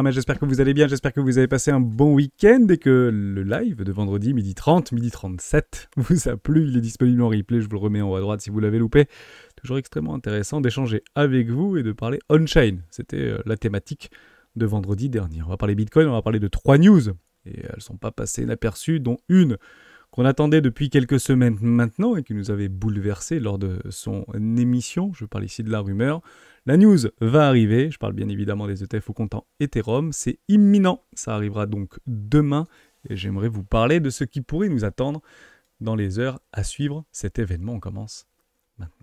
Hermès, j'espère que vous allez bien, j'espère que vous avez passé un bon week-end et que le live de vendredi, 12h30, 12h37, vous a plu. Il est disponible en replay, je vous le remets en haut à droite si vous l'avez loupé. Toujours extrêmement intéressant d'échanger avec vous et de parler on-chain. C'était la thématique de vendredi dernier. On va parler Bitcoin, on va parler de 3 news, et elles ne sont pas passées inaperçues, dont une qu'on attendait depuis quelques semaines maintenant et qui nous avait bouleversé lors de son émission. Je parle ici de la rumeur. La news va arriver, je parle bien évidemment des ETF au comptant Ethereum, c'est imminent, ça arrivera donc demain et j'aimerais vous parler de ce qui pourrait nous attendre dans les heures à suivre. Cet événement, on commence maintenant.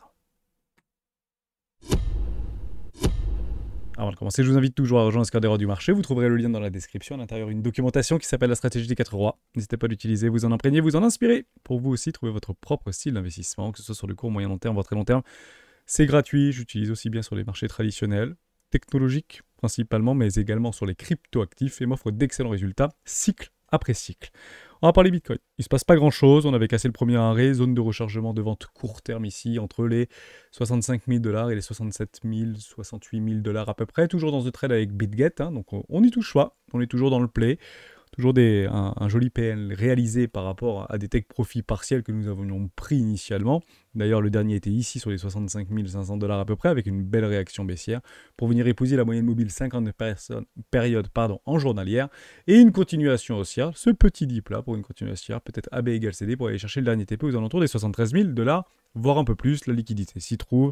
Avant de commencer, je vous invite toujours à rejoindre Square des rois du marché. Vous trouverez le lien dans la description. À l'intérieur, une documentation qui s'appelle la stratégie des 4 rois. N'hésitez pas à l'utiliser, vous en imprégner, vous en inspirer pour vous aussi trouver votre propre style d'investissement, que ce soit sur le court, moyen, long terme, voire très long terme. C'est gratuit, j'utilise aussi bien sur les marchés traditionnels, technologiques principalement, mais également sur les crypto-actifs et m'offre d'excellents résultats, cycle après cycle. On va parler Bitcoin. Il ne se passe pas grand-chose, on avait cassé le premier arrêt, zone de rechargement de vente court terme ici, entre les 65 000 $ et les 67 000, 68 000 $ à peu près, toujours dans ce trade avec BitGet, donc on y touche pas, on est toujours dans le play. Toujours un joli PL réalisé par rapport à des take profits partiels que nous avions pris initialement. D'ailleurs, le dernier était ici sur les 65 500 $ à peu près, avec une belle réaction baissière, pour venir épouser la moyenne mobile 50 périodes en journalière, et une continuation haussière, ce petit dip là pour une continuation haussière, peut-être AB égale CD pour aller chercher le dernier TP aux alentours des 73 000 $, voire un peu plus. La liquidité s'y trouve.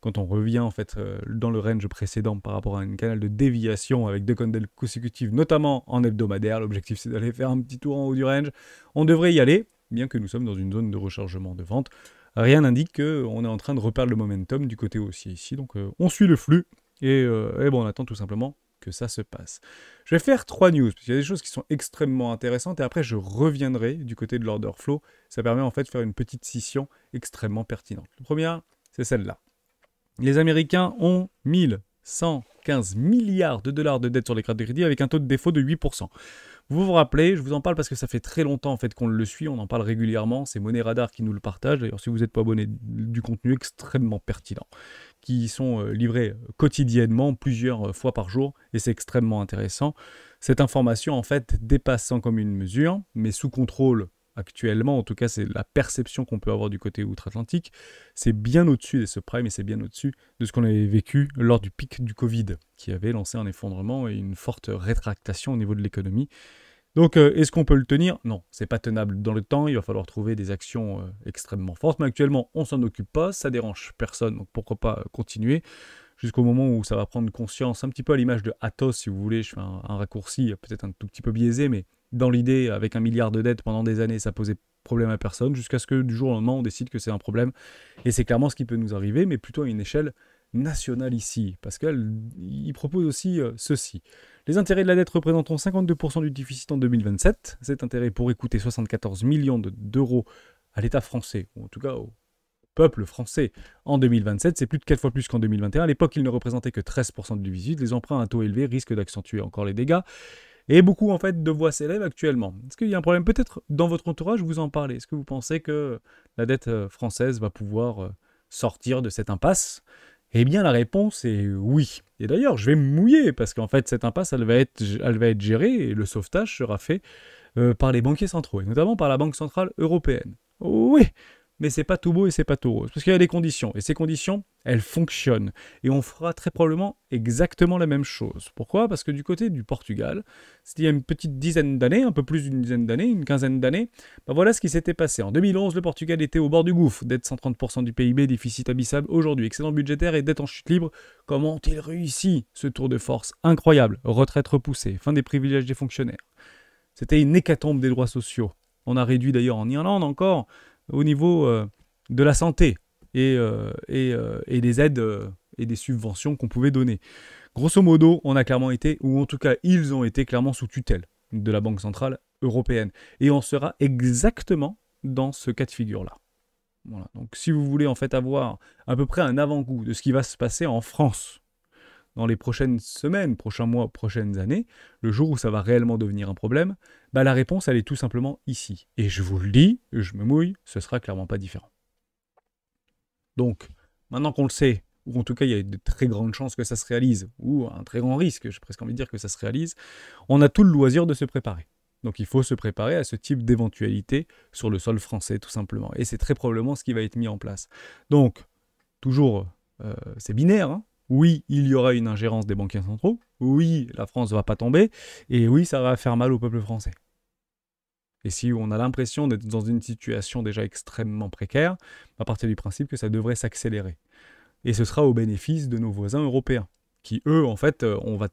Quand on revient en fait dans le range précédent par rapport à un canal de déviation avec 2 candles consécutives, notamment en hebdomadaire, l'objectif c'est d'aller faire un petit tour en haut du range. On devrait y aller, bien que nous sommes dans une zone de rechargement de vente. Rien n'indique qu'on est en train de reperdre le momentum du côté haussier ici. Donc on suit le flux et bon, on attend tout simplement que ça se passe. Je vais faire 3 news, parce qu'il y a des choses qui sont extrêmement intéressantes, et après je reviendrai du côté de l'order flow. Ça permet en fait de faire une petite scission extrêmement pertinente. La première, c'est celle-là. Les Américains ont 1115 milliards de dollars de dette sur les cartes de crédit avec un taux de défaut de 8%. Vous vous rappelez, je vous en parle parce que ça fait très longtemps en fait qu'on le suit, on en parle régulièrement, c'est Money Radar qui nous le partage. D'ailleurs, si vous n'êtes pas abonné, du contenu extrêmement pertinent, qui sont livrés quotidiennement, plusieurs fois par jour, et c'est extrêmement intéressant. Cette information en fait dépasse sans commune mesure, mais sous contrôle actuellement, en tout cas c'est la perception qu'on peut avoir du côté outre-Atlantique, c'est bien au-dessus des subprimes et c'est bien au-dessus de ce qu'on avait vécu lors du pic du Covid, qui avait lancé un effondrement et une forte rétractation au niveau de l'économie. Donc est-ce qu'on peut le tenir? Non, c'est pas tenable dans le temps, il va falloir trouver des actions extrêmement fortes, mais actuellement on s'en occupe pas, ça dérange personne, donc pourquoi pas continuer jusqu'au moment où ça va prendre conscience, un petit peu à l'image de Athos si vous voulez, je fais un raccourci peut-être un tout petit peu biaisé, mais dans l'idée, avec 1 milliard de dettes pendant des années, ça posait problème à personne, jusqu'à ce que du jour au lendemain, on décide que c'est un problème. Et c'est clairement ce qui peut nous arriver, mais plutôt à une échelle nationale ici, parce qu'il propose aussi ceci. Les intérêts de la dette représenteront 52% du déficit en 2027. Cet intérêt pourrait coûter 74 millions d'euros à l'État français, ou en tout cas au peuple français en 2027. C'est plus de 4 fois plus qu'en 2021. À l'époque, il ne représentait que 13% du déficit. Les emprunts à un taux élevé risquent d'accentuer encore les dégâts. Et beaucoup en fait de voix s'élèvent actuellement. Est-ce qu'il y a un problème? Peut-être dans votre entourage, vous en parlez. Est-ce que vous pensez que la dette française va pouvoir sortir de cette impasse? Eh bien la réponse est oui. Et d'ailleurs, je vais me mouiller parce qu'en fait cette impasse, elle va être gérée et le sauvetage sera fait par les banquiers centraux, et notamment par la Banque Centrale Européenne. Oui, mais c'est pas tout beau et c'est pas tout rose. Parce qu'il y a des conditions. Et ces conditions, elles fonctionnent. Et on fera très probablement exactement la même chose. Pourquoi? Parce que du côté du Portugal, c'était il y a une petite dizaine d'années, un peu plus d'une dizaine d'années, une quinzaine d'années, ben voilà ce qui s'était passé. En 2011, le Portugal était au bord du gouffre. Dette 130% du PIB, déficit abyssal. Aujourd'hui, excédent budgétaire et dette en chute libre. Comment ont-ils réussi ce tour de force incroyable? Retraite repoussée, fin des privilèges des fonctionnaires. C'était une hécatombe des droits sociaux. On a réduit d'ailleurs en Irlande encore au niveau de la santé et des aides et des subventions qu'on pouvait donner. Grosso modo, on a clairement été, ou en tout cas ils ont été clairement sous tutelle de la Banque Centrale Européenne. Et on sera exactement dans ce cas de figure-là. Voilà. Donc si vous voulez en fait avoir à peu près un avant-goût de ce qui va se passer en France dans les prochaines semaines, prochains mois, prochaines années, le jour où ça va réellement devenir un problème, bah la réponse, elle est tout simplement ici. Et je vous le dis, je me mouille, ce sera clairement pas différent. Donc, maintenant qu'on le sait, ou en tout cas il y a de très grandes chances que ça se réalise, ou un très grand risque, j'ai presque envie de dire que ça se réalise, on a tout le loisir de se préparer. Donc il faut se préparer à ce type d'éventualité sur le sol français tout simplement. Et c'est très probablement ce qui va être mis en place. Donc, toujours, c'est binaire, hein. Oui, il y aura une ingérence des banquiers centraux. Oui, la France ne va pas tomber. Et oui, ça va faire mal au peuple français. Et si on a l'impression d'être dans une situation déjà extrêmement précaire, à partir du principe que ça devrait s'accélérer. Et ce sera au bénéfice de nos voisins européens, qui eux, en fait, on va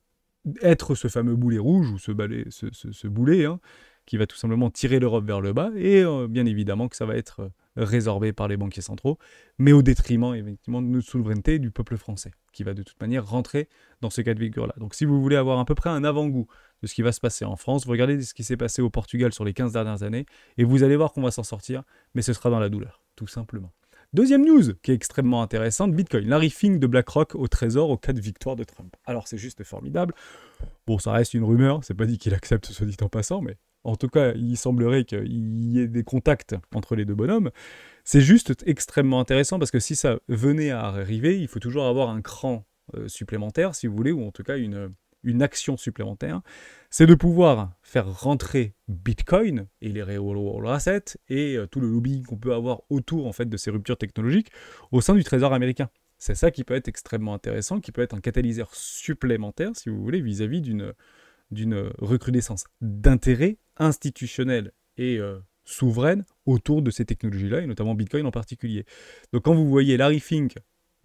être ce fameux boulet rouge, ou ce boulet, hein, qui va tout simplement tirer l'Europe vers le bas, et bien évidemment que ça va être résorbé par les banquiers centraux, mais au détriment effectivement de notre souveraineté et du peuple français, qui va de toute manière rentrer dans ce cas de figure-là. Donc si vous voulez avoir à peu près un avant-goût de ce qui va se passer en France, vous regardez ce qui s'est passé au Portugal sur les 15 dernières années, et vous allez voir qu'on va s'en sortir, mais ce sera dans la douleur, tout simplement. Deuxième news qui est extrêmement intéressante, Bitcoin. Larry Fink de BlackRock au trésor au cas de victoire de Trump. Alors c'est juste formidable. Bon, ça reste une rumeur, c'est pas dit qu'il accepte, soit dit en passant, mais en tout cas, il semblerait qu'il y ait des contacts entre les deux bonhommes. C'est juste extrêmement intéressant parce que si ça venait à arriver, il faut toujours avoir un cran supplémentaire, si vous voulez, ou en tout cas une action supplémentaire, c'est de pouvoir faire rentrer Bitcoin et les real assets et tout le lobbying qu'on peut avoir autour en fait de ces ruptures technologiques au sein du Trésor américain. C'est ça qui peut être extrêmement intéressant, qui peut être un catalyseur supplémentaire, si vous voulez, vis-à-vis d'une recrudescence d'intérêt institutionnel et souveraine autour de ces technologies-là, et notamment Bitcoin en particulier. Donc quand vous voyez Larry Fink,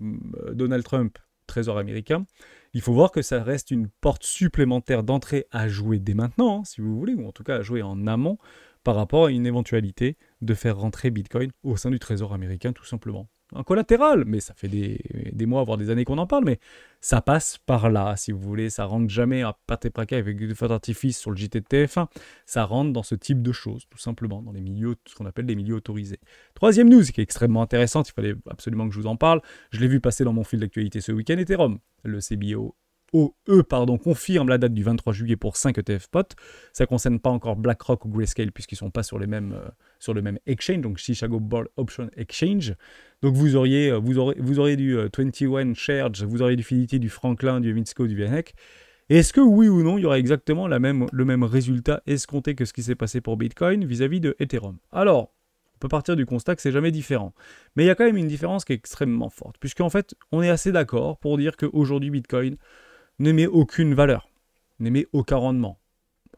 Donald Trump, Trésor américain, il faut voir que ça reste une porte supplémentaire d'entrée à jouer dès maintenant, hein, si vous voulez, ou en tout cas à jouer en amont par rapport à une éventualité de faire rentrer Bitcoin au sein du Trésor américain, tout simplement. Un collatéral, mais ça fait des mois, voire des années qu'on en parle, mais ça passe par là, si vous voulez, ça rentre jamais à pâté praquet avec du feu d'artifice sur le JT de TF1, ça rentre dans ce type de choses, tout simplement, dans les milieux, ce qu'on appelle les milieux autorisés. Troisième news, qui est extrêmement intéressante, il fallait absolument que je vous en parle, je l'ai vu passer dans mon fil d'actualité ce week-end, Ethereum, le CBOE, confirme la date du 23 juillet pour 5 ETF spot. Ça ne concerne pas encore BlackRock ou Grayscale puisqu'ils ne sont pas sur le même exchange, donc Chicago Board Option Exchange. Donc vous auriez du 21 Shares, vous auriez du Fidelity, du Franklin, du Evinsco, du VanEck. Est-ce que oui ou non, il y aura exactement le même résultat escompté que ce qui s'est passé pour Bitcoin vis-à-vis de Ethereum? Alors, on peut partir du constat que c'est jamais différent. Mais il y a quand même une différence qui est extrêmement forte, puisqu'en fait, on est assez d'accord pour dire qu'aujourd'hui, Bitcoin n'émet aucune valeur, n'émet aucun rendement.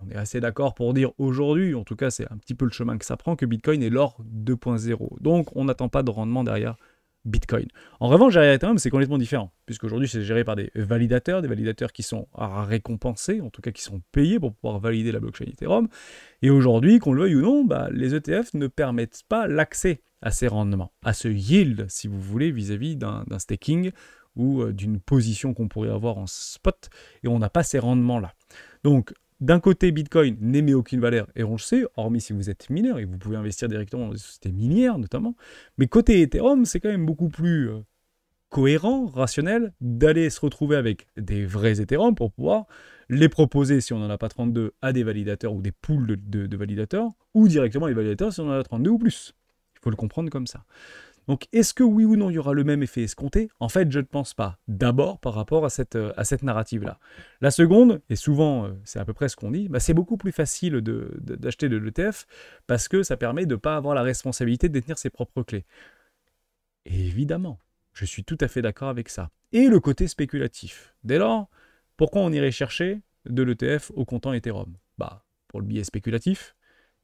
On est assez d'accord pour dire aujourd'hui, en tout cas c'est un petit peu le chemin que ça prend, que Bitcoin est l'or 2.0. Donc on n'attend pas de rendement derrière Bitcoin. En revanche, derrière Ethereum, c'est complètement différent, puisqu'aujourd'hui c'est géré par des validateurs qui sont à récompenser, en tout cas qui sont payés pour pouvoir valider la blockchain Ethereum. Et aujourd'hui, qu'on le veuille ou non, les ETF ne permettent pas l'accès à ces rendements, à ce yield, si vous voulez, vis-à-vis d'un staking ou d'une position qu'on pourrait avoir en spot, et on n'a pas ces rendements-là. Donc, d'un côté, Bitcoin n'émet aucune valeur, et on le sait, hormis si vous êtes mineur, et vous pouvez investir directement dans des sociétés minières, notamment. Mais côté Ethereum, c'est quand même beaucoup plus cohérent, rationnel, d'aller se retrouver avec des vrais Ethereum pour pouvoir les proposer, si on n'en a pas 32, à des validateurs ou des pools de validateurs, ou directement les validateurs si on en a 32 ou plus. Il faut le comprendre comme ça. Donc, est-ce que oui ou non, il y aura le même effet escompté? En fait, je ne pense pas. D'abord, par rapport à cette narrative-là. La seconde, et souvent, c'est à peu près ce qu'on dit, c'est beaucoup plus facile d'acheter de l'ETF parce que ça permet de ne pas avoir la responsabilité de détenir ses propres clés. Et évidemment, je suis tout à fait d'accord avec ça. Et le côté spéculatif. Dès lors, pourquoi on irait chercher de l'ETF au comptant Ethereum? Pour le biais spéculatif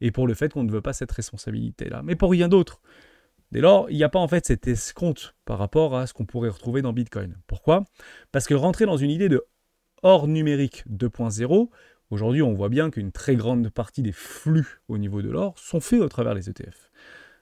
et pour le fait qu'on ne veut pas cette responsabilité-là. Mais pour rien d'autre. Dès lors, il n'y a pas en fait cet escompte par rapport à ce qu'on pourrait retrouver dans Bitcoin. Pourquoi? Parce que rentrer dans une idée de or numérique 2.0, aujourd'hui on voit bien qu'une très grande partie des flux au niveau de l'or sont faits au travers des ETF.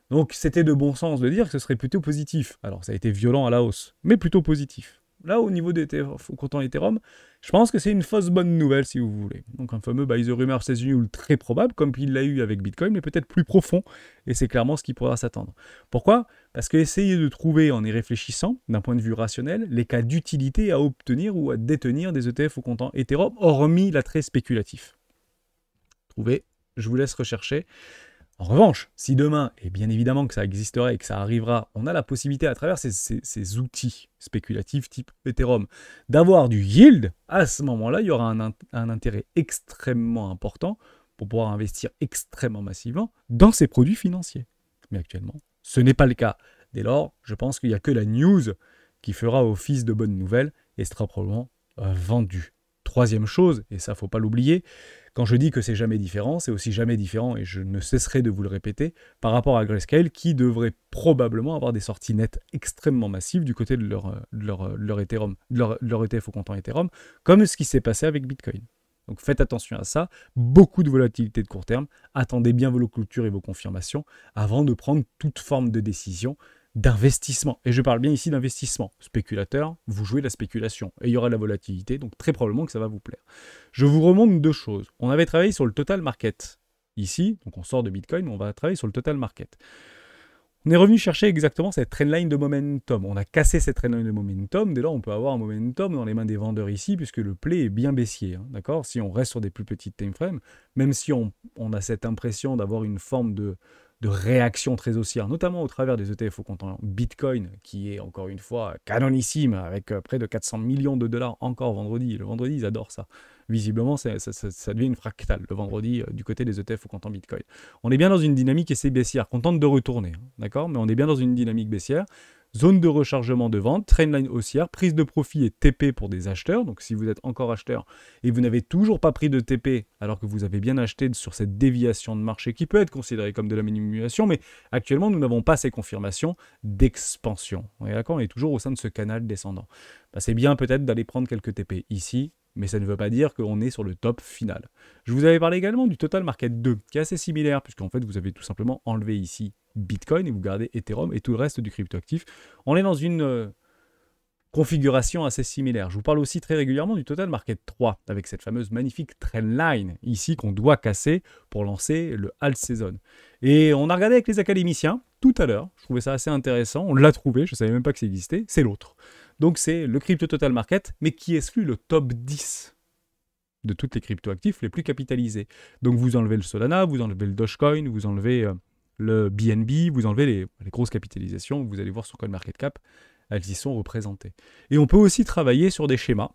Donc c'était de bon sens de dire que ce serait plutôt positif. Alors ça a été violent à la hausse, mais plutôt positif. Là, au niveau des ETF, au comptant Ethereum, je pense que c'est une fausse bonne nouvelle, si vous voulez. Donc un fameux buy the rumor says you, très probable, comme il l'a eu avec Bitcoin, mais peut-être plus profond, et c'est clairement ce qui pourra s'attendre. Pourquoi? Parce que essayer de trouver, en y réfléchissant, d'un point de vue rationnel, les cas d'utilité à obtenir ou à détenir des ETF au comptant Ethereum, hormis l'attrait spéculatif. Trouvez, je vous laisse rechercher. En revanche, si demain, et bien évidemment que ça existerait et que ça arrivera, on a la possibilité à travers ces outils spéculatifs type Ethereum d'avoir du yield, à ce moment-là, il y aura un intérêt extrêmement important pour pouvoir investir extrêmement massivement dans ces produits financiers. Mais actuellement, ce n'est pas le cas. Dès lors, je pense qu'il n'y a que la news qui fera office de bonne nouvelle et sera probablement vendue. Troisième chose, et ça, faut pas l'oublier, quand je dis que c'est jamais différent, c'est aussi jamais différent, et je ne cesserai de vous le répéter, par rapport à Grayscale, qui devrait probablement avoir des sorties nettes extrêmement massives du côté de leur Ethereum, de leur ETF au comptant Ethereum, comme ce qui s'est passé avec Bitcoin. Donc faites attention à ça, beaucoup de volatilité de court terme, attendez bien vos clôtures et vos confirmations avant de prendre toute forme de décision d'investissement. Et je parle bien ici d'investissement. Spéculateur, vous jouez la spéculation. Et il y aura de la volatilité, donc très probablement que ça va vous plaire. Je vous remonte deux choses. On avait travaillé sur le total market. Ici, donc on sort de Bitcoin, on va travailler sur le total market. On est revenu chercher exactement cette trendline de momentum. On a cassé cette trendline de momentum. Dès lors, on peut avoir un momentum dans les mains des vendeurs ici, puisque le play est bien baissier. Hein, d'accord ? Si on reste sur des plus petites time frames, même si on a cette impression d'avoir une forme de réaction très haussière, notamment au travers des ETF au comptant Bitcoin, qui est encore une fois canonissime, avec près de 400 millions de dollars encore vendredi. Le vendredi, ils adorent ça. Visiblement, ça devient une fractale, le vendredi, du côté des ETF au comptant Bitcoin. On est bien dans une dynamique assez baissière, contente de retourner, hein, d'accord ? Mais on est bien dans une dynamique baissière. Zone de rechargement de vente, trendline haussière, prise de profit et TP pour des acheteurs. Donc si vous êtes encore acheteur et vous n'avez toujours pas pris de TP alors que vous avez bien acheté sur cette déviation de marché qui peut être considérée comme de la manipulation, mais actuellement nous n'avons pas ces confirmations d'expansion. On est d'accord ? On est toujours au sein de ce canal descendant. Bah, c'est bien peut-être d'aller prendre quelques TP ici, mais ça ne veut pas dire qu'on est sur le top final. Je vous avais parlé également du Total Market 2, qui est assez similaire, puisqu'en fait vous avez tout simplement enlevé ici Bitcoin et vous gardez Ethereum et tout le reste du cryptoactif. On est dans une configuration assez similaire. Je vous parle aussi très régulièrement du Total Market 3, avec cette fameuse magnifique trendline ici qu'on doit casser pour lancer le alt season. Et on a regardé avec les académiciens tout à l'heure, je trouvais ça assez intéressant, on l'a trouvé, je ne savais même pas que ça existait, c'est l'autre. Donc c'est le Crypto Total Market, mais qui exclut le top 10 de toutes les cryptoactifs les plus capitalisés. Donc vous enlevez le Solana, vous enlevez le Dogecoin, vous enlevez le BNB, vous enlevez les grosses capitalisations, vous allez voir sur CoinMarketCap, elles y sont représentées. Et on peut aussi travailler sur des schémas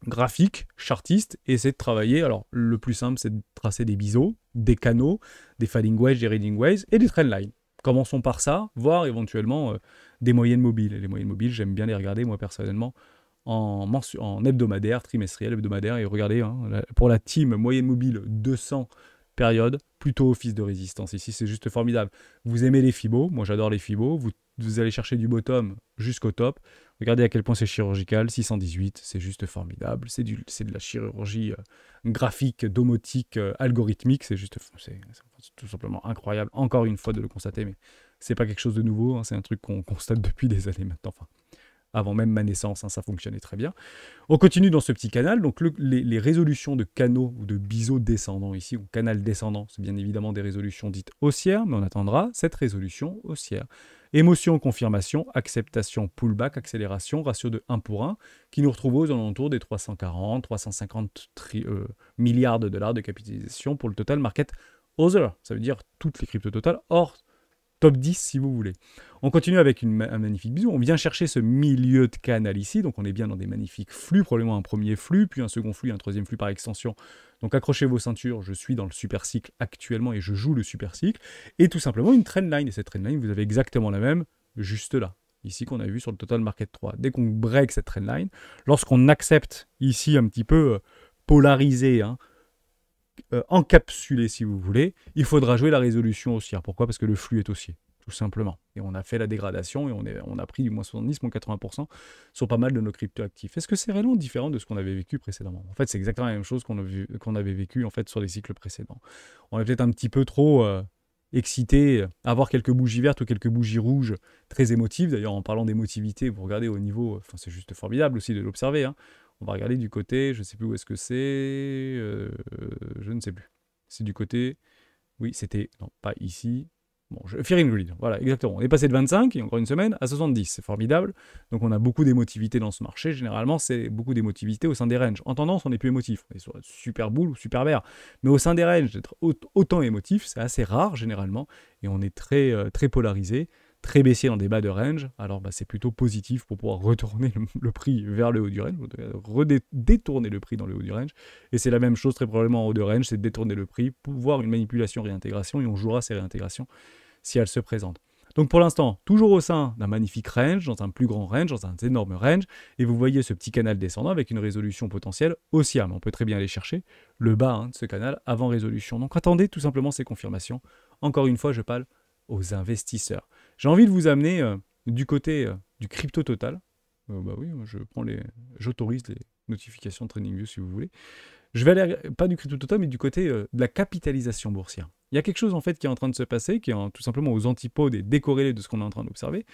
graphiques, chartistes, et essayer de travailler, alors le plus simple c'est de tracer des biseaux, des canaux, des falling wedge, des reading waves, et des trendlines. Commençons par ça, voire éventuellement des moyennes mobiles. Et les moyennes mobiles, j'aime bien les regarder moi personnellement, en hebdomadaire, trimestriel, hebdomadaire, et regardez, hein, pour la team moyenne mobile 200 période, plutôt office de résistance. Ici, c'est juste formidable. Vous aimez les fibos, moi j'adore les fibos, vous allez chercher du bottom jusqu'au top. Regardez à quel point c'est chirurgical, 618, c'est juste formidable. C'est de la chirurgie graphique, domotique, algorithmique, c'est tout simplement incroyable, encore une fois de le constater, mais c'est pas quelque chose de nouveau, hein, c'est un truc qu'on constate depuis des années maintenant. Enfin, avant même ma naissance, hein, ça fonctionnait très bien. On continue dans ce petit canal, donc les résolutions de canaux ou de biseaux descendants ici, ou canal descendant, c'est bien évidemment des résolutions dites haussières, mais on attendra cette résolution haussière. Émotion, confirmation, acceptation, pullback, accélération, ratio de 1 pour 1, qui nous retrouve aux alentours des 340, 350 milliards de dollars de capitalisation pour le total market other, ça veut dire toutes les cryptos totales hors top 10 si vous voulez. On continue avec un magnifique bisou. On vient chercher ce milieu de canal ici. Donc on est bien dans des magnifiques flux, probablement un premier flux, puis un second flux, un troisième flux par extension. Donc accrochez vos ceintures, je suis dans le super cycle actuellement et je joue le super cycle. Et tout simplement une trendline. Et cette trendline, vous avez exactement la même juste là. Ici qu'on a vu sur le Total Market 3. Dès qu'on break cette trendline, lorsqu'on accepte ici un petit peu polarisé, hein, encapsulé si vous voulez, il faudra jouer la résolution haussière. Pourquoi ? Parce que le flux est haussier, tout simplement. Et on a fait la dégradation et on a pris du moins 70, moins 80% sur pas mal de nos cryptoactifs. Est-ce que c'est réellement différent de ce qu'on avait vécu précédemment ? En fait, c'est exactement la même chose qu'on avait vécu en fait, sur les cycles précédents. On est peut-être un petit peu trop excité à avoir quelques bougies vertes ou quelques bougies rouges très émotives. D'ailleurs, en parlant d'émotivité, vous regardez au niveau, c'est juste formidable aussi de l'observer, hein. On va regarder du côté, je ne sais plus où est-ce que c'est, je ne sais plus. C'est du côté, oui, c'était, non, pas ici, Bon, Fear and Greed, voilà, exactement. On est passé de 25, il y a encore une semaine, à 70. C'est formidable. Donc on a beaucoup d'émotivité dans ce marché. Généralement, c'est beaucoup d'émotivité au sein des ranges. En tendance, on n'est plus émotif. On est sur super bull ou super bear. Mais au sein des ranges, d'être autant émotif, c'est assez rare généralement. Et on est très polarisé, très baissier dans des bas de range. Alors c'est plutôt positif pour pouvoir retourner le prix vers le haut du range, détourner le prix dans le haut du range. Et c'est la même chose très probablement en haut de range, c'est détourner le prix, pouvoir une manipulation réintégration, et on jouera ces réintégrations si elles se présentent. Donc pour l'instant, toujours au sein d'un magnifique range, dans un plus grand range, dans un énorme range, et vous voyez ce petit canal descendant avec une résolution potentielle haussière, mais on peut très bien aller chercher le bas de ce canal avant résolution. Donc attendez tout simplement ces confirmations. Encore une fois, je parle aux investisseurs. J'ai envie de vous amener du côté du crypto total. Oui, j'autorise les notifications de TradingView si vous voulez. Je vais aller, pas du crypto total, mais du côté de la capitalisation boursière. Il y a quelque chose en fait qui est en train de se passer, qui est tout simplement aux antipodes et décorrélé de ce qu'on est en train d'observer.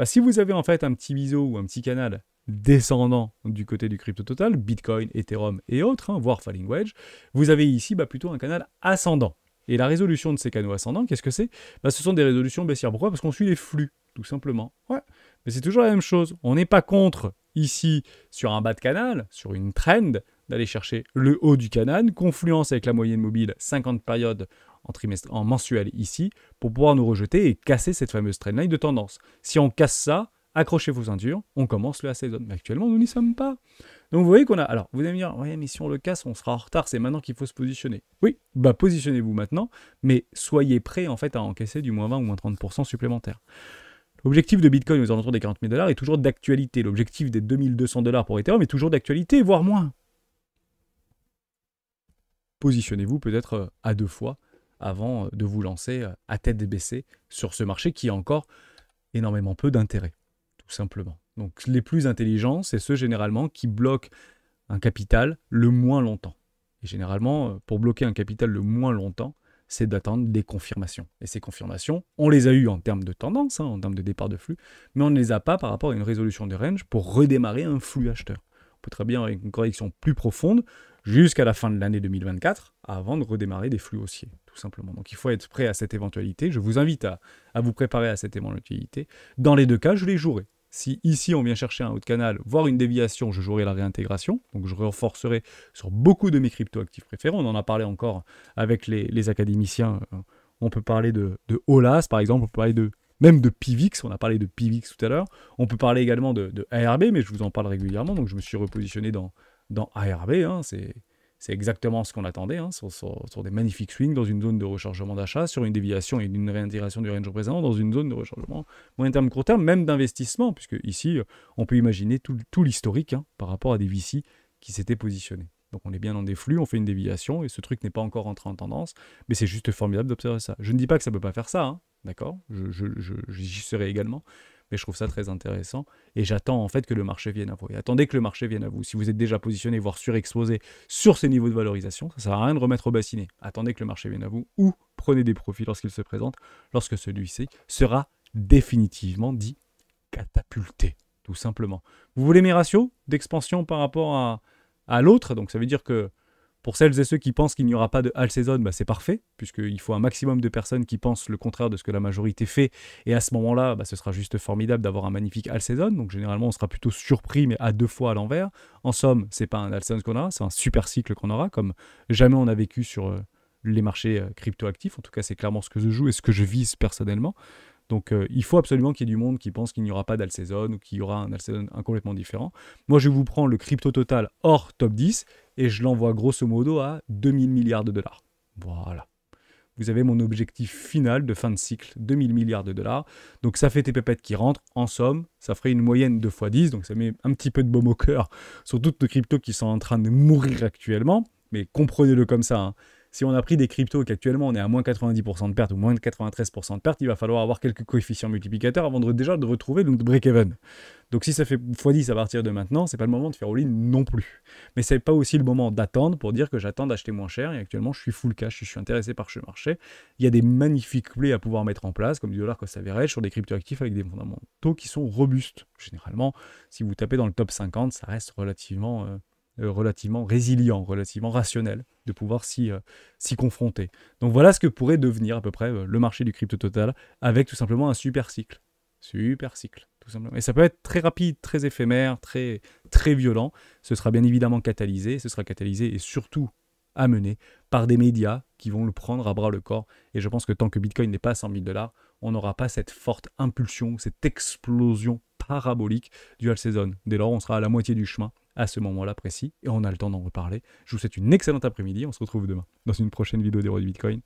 Si vous avez en fait un petit biseau ou un petit canal descendant du côté du crypto total, Bitcoin, Ethereum et autres, voire Falling Wedge, vous avez ici plutôt un canal ascendant. Et la résolution de ces canaux ascendants, qu'est-ce que c'est? Ce sont des résolutions baissières. Pourquoi? Parce qu'on suit les flux, tout simplement. Ouais. Mais c'est toujours la même chose. On n'est pas contre, ici, sur un bas de canal, sur une trend, d'aller chercher le haut du canal, confluence avec la moyenne mobile, 50 périodes en mensuel ici, pour pouvoir nous rejeter et casser cette fameuse trendline de tendance. Si on casse ça, accrochez vos ceintures, on commence le AC zone. Mais actuellement, nous n'y sommes pas. Donc vous voyez qu'on a... Alors, vous allez me dire, ouais, mais si on le casse, on sera en retard, c'est maintenant qu'il faut se positionner. Oui, positionnez-vous maintenant, mais soyez prêts en fait à encaisser du moins 20 ou moins 30% supplémentaire. L'objectif de Bitcoin aux alentours des 40 000 $ est toujours d'actualité. L'objectif des 2200 $ pour Ethereum est toujours d'actualité, voire moins. Positionnez-vous peut-être à 2 fois avant de vous lancer à tête baissée sur ce marché qui a encore énormément peu d'intérêt, tout simplement. Donc les plus intelligents, c'est ceux généralement qui bloquent un capital le moins longtemps. Et généralement, pour bloquer un capital le moins longtemps, c'est d'attendre des confirmations. Et ces confirmations, on les a eues en termes de tendance, en termes de départ de flux, mais on ne les a pas par rapport à une résolution de range pour redémarrer un flux acheteur. On peut très bien avoir une correction plus profonde jusqu'à la fin de l'année 2024 avant de redémarrer des flux haussiers, tout simplement. Donc il faut être prêt à cette éventualité. Je vous invite à vous préparer à cette éventualité. Dans les deux cas, je les jouerai. Si ici on vient chercher un haut de canal, voire une déviation, je jouerai la réintégration. Donc je renforcerai sur beaucoup de mes crypto-actifs préférés. On en a parlé encore avec les académiciens. On peut parler de Olas, par exemple. On peut parler même de Pivix. On a parlé de Pivix tout à l'heure. On peut parler également de ARB, mais je vous en parle régulièrement. Donc je me suis repositionné dans ARB. C'est exactement ce qu'on attendait, sur des magnifiques swings, dans une zone de rechargement d'achat, sur une déviation et une réintégration du range précédent, dans une zone de rechargement moyen terme, court terme, même d'investissement, puisque ici, on peut imaginer tout l'historique par rapport à des VC qui s'étaient positionnés. Donc on est bien dans des flux, on fait une déviation, et ce truc n'est pas encore entré en tendance, mais c'est juste formidable d'observer ça. Je ne dis pas que ça ne peut pas faire ça, d'accord, j'y serai également, mais je trouve ça très intéressant et j'attends en fait que le marché vienne à vous. Et attendez que le marché vienne à vous. Si vous êtes déjà positionné, voire surexposé sur ces niveaux de valorisation, ça ne sert à rien de remettre au bassinet. Attendez que le marché vienne à vous ou prenez des profits lorsqu'il se présente, lorsque celui-ci sera définitivement dit catapulté, tout simplement. Vous voulez mes ratios d'expansion par rapport à l'autre, donc ça veut dire que pour celles et ceux qui pensent qu'il n'y aura pas de all season, c'est parfait, puisqu'il faut un maximum de personnes qui pensent le contraire de ce que la majorité fait. Et à ce moment-là, ce sera juste formidable d'avoir un magnifique all season. Donc généralement, on sera plutôt surpris, mais à 2 fois à l'envers. En somme, c'est pas un all season qu'on aura, c'est un super cycle qu'on aura, comme jamais on a vécu sur les marchés crypto-actifs. En tout cas, c'est clairement ce que je joue et ce que je vise personnellement. Donc il faut absolument qu'il y ait du monde qui pense qu'il n'y aura pas d'all season ou qu'il y aura un all season complètement différent. Moi, je vous prends le crypto total hors top 10 et je l'envoie grosso modo à 2000 milliards de dollars. Voilà. Vous avez mon objectif final de fin de cycle, 2000 milliards de dollars. Donc ça fait tes pépettes qui rentrent. En somme, ça ferait une moyenne de x10. Donc ça met un petit peu de baume au cœur sur toutes les cryptos qui sont en train de mourir actuellement. Mais comprenez-le comme ça. Si on a pris des cryptos et qu'actuellement on est à moins 90% de perte ou moins 93% de perte, il va falloir avoir quelques coefficients multiplicateurs avant déjà de retrouver le break-even. Donc si ça fait x10 à partir de maintenant, c'est pas le moment de faire all-in non plus. Mais c'est pas aussi le moment d'attendre pour dire que j'attends d'acheter moins cher et actuellement je suis full cash, je suis intéressé par ce marché. Il y a des magnifiques plays à pouvoir mettre en place, comme du dollar cost average sur des cryptoactifs avec des fondamentaux qui sont robustes. Généralement, si vous tapez dans le top 50, ça reste relativement relativement résilient, relativement rationnel, de pouvoir s'y confronter. Donc voilà ce que pourrait devenir à peu près le marché du crypto total, avec tout simplement un super cycle. Super cycle, tout simplement. Et ça peut être très rapide, très éphémère, très, très violent. Ce sera bien évidemment catalysé, et surtout amené par des médias qui vont le prendre à bras le corps. Et je pense que tant que Bitcoin n'est pas à 100 000 $, on n'aura pas cette forte impulsion, cette explosion parabolique du all season. Dès lors, on sera à la moitié du chemin à ce moment-là précis, et on a le temps d'en reparler. Je vous souhaite une excellente après-midi, on se retrouve demain dans une prochaine vidéo d'Héros du Bitcoin.